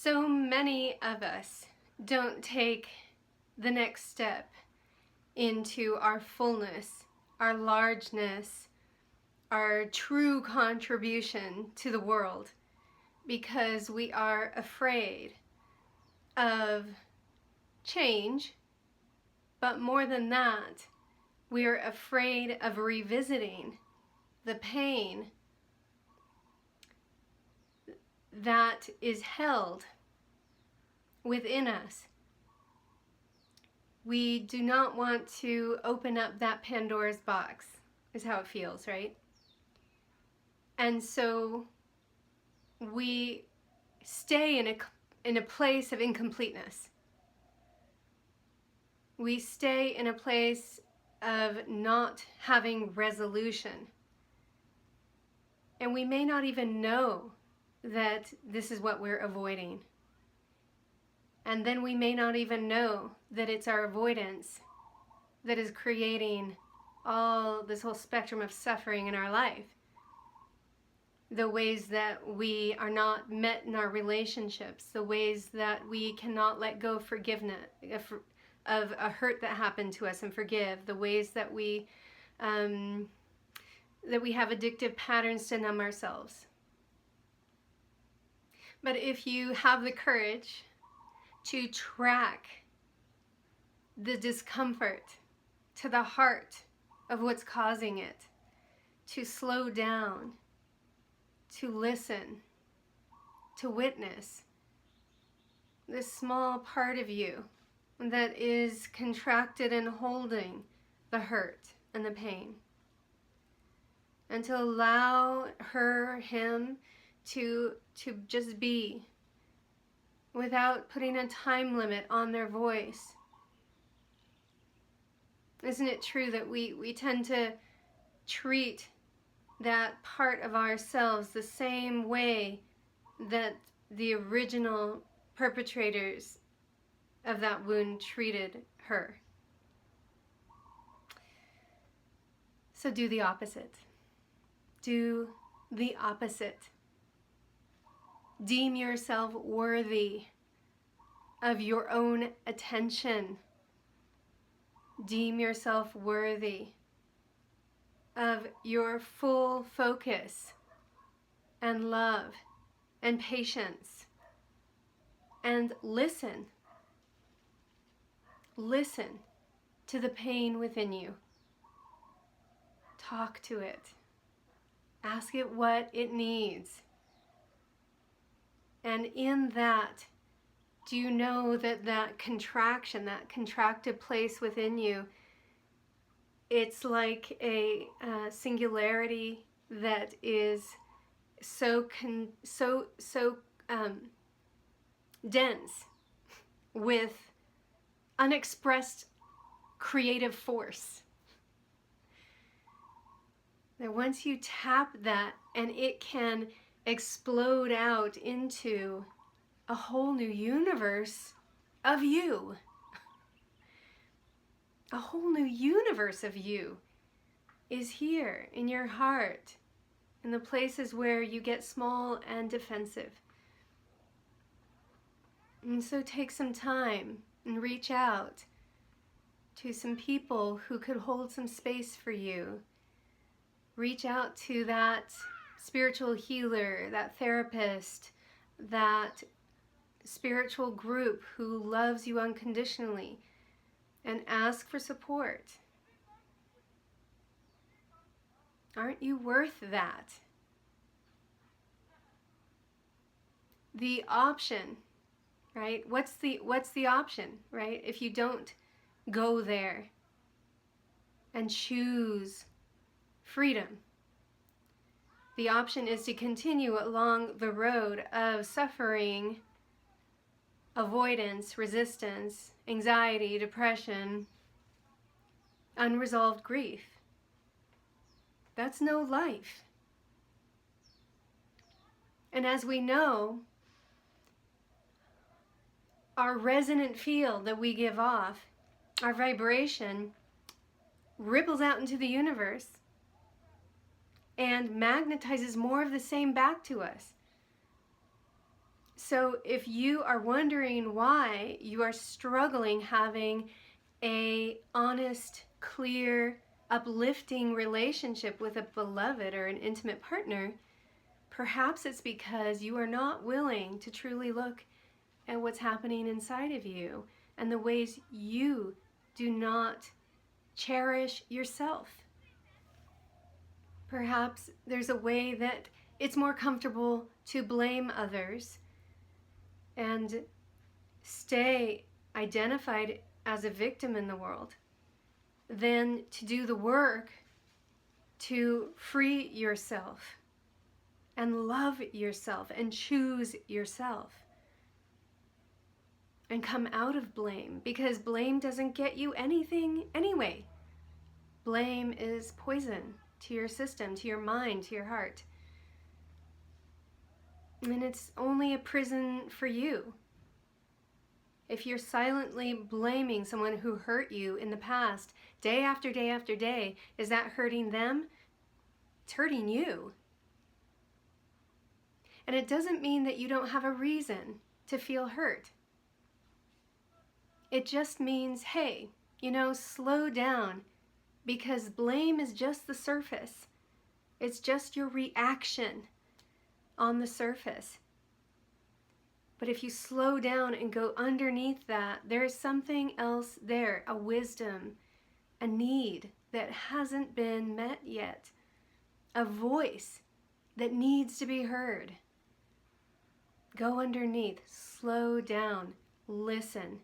So many of us don't take the next step into our fullness, our largeness, our true contribution to the world because we are afraid of change, but more than that, we are afraid of revisiting the pain that is held within us. We do not want to open up that Pandora's box, is how it feels, right? And so we stay in a place of incompleteness. We stay in a place of not having resolution. And we may not even know that this is what we're avoiding. And then we may not even know that it's our avoidance that is creating this whole spectrum of suffering in our life. The ways that we are not met in our relationships, the ways that we cannot let go forgiveness of a hurt that happened to us and forgive, the ways that we have addictive patterns to numb ourselves. But if you have the courage to track the discomfort to the heart of what's causing it, to slow down, to listen, to witness this small part of you that is contracted and holding the hurt and the pain, and to allow him to just be without putting a time limit on their voice. Isn't it true that we tend to treat that part of ourselves the same way that the original perpetrators of that wound treated her? So do the opposite. Do the opposite. Deem yourself worthy of your own attention. Deem yourself worthy of your full focus and love and patience. And listen. Listen to the pain within you. Talk to it. Ask it what it needs. And in that, do you know that contraction, that contracted place within you, it's like a singularity that is so dense with unexpressed creative force. That once you tap that, and it can explode out into a whole new universe of you. A whole new universe of you is here in your heart, in the places where you get small and defensive. And so take some time and reach out to some people who could hold some space for you. Reach out to that spiritual healer, that therapist, that spiritual group who loves you unconditionally, and ask for support. Aren't you worth that? The option, right? What's the option, right? If you don't go there and choose freedom, the option is to continue along the road of suffering, avoidance, resistance, anxiety, depression, unresolved grief. That's no life. And as we know, our resonant field that we give off, our vibration, ripples out into the universe and magnetizes more of the same back to us. So if you are wondering why you are struggling having a honest, clear, uplifting relationship with a beloved or an intimate partner, perhaps it's because you are not willing to truly look at what's happening inside of you and the ways you do not cherish yourself. Perhaps there's a way that it's more comfortable to blame others and stay identified as a victim in the world than to do the work to free yourself and love yourself and choose yourself and come out of blame, because blame doesn't get you anything anyway. Blame is poison to your system, to your mind, to your heart. And it's only a prison for you. If you're silently blaming someone who hurt you in the past, day after day after day, is that hurting them? It's hurting you. And it doesn't mean that you don't have a reason to feel hurt. It just means, hey, slow down, because blame is just the surface. It's just your reaction on the surface. But if you slow down and go underneath that, there is something else there, a wisdom, a need that hasn't been met yet, a voice that needs to be heard. Go underneath, slow down, listen.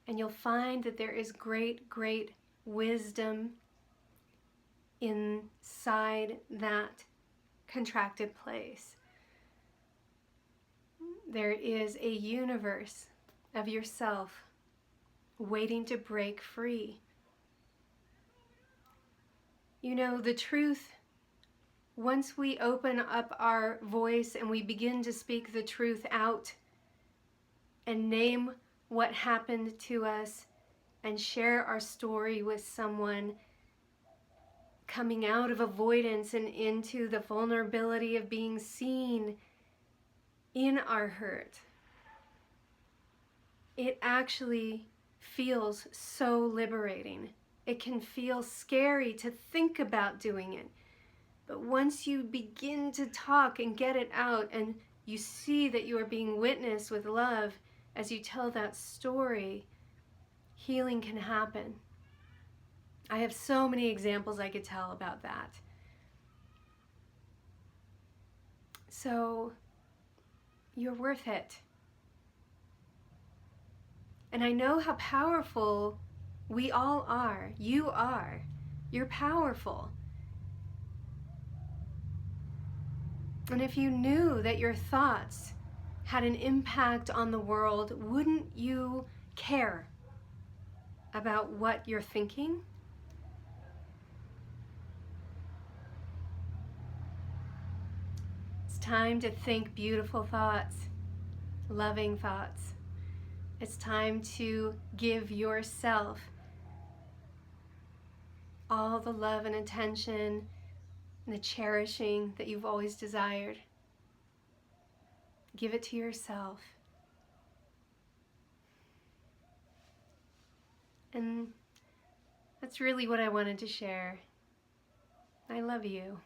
And you'll find that there is great, great wisdom inside that contracted place. There is a universe of yourself waiting to break free. The truth, once we open up our voice and we begin to speak the truth out and name what happened to us and share our story with someone, coming out of avoidance and into the vulnerability of being seen in our hurt, it actually feels so liberating. It can feel scary to think about doing it. But once you begin to talk and get it out, and you see that you are being witnessed with love as you tell that story, healing can happen. I have so many examples I could tell about that. So, you're worth it. And I know how powerful we all are. You are. You're powerful. And if you knew that your thoughts had an impact on the world, wouldn't you care about what you're thinking? It's time to think beautiful thoughts, loving thoughts. It's time to give yourself all the love and attention and the cherishing that you've always desired. Give it to yourself. And that's really what I wanted to share. I love you.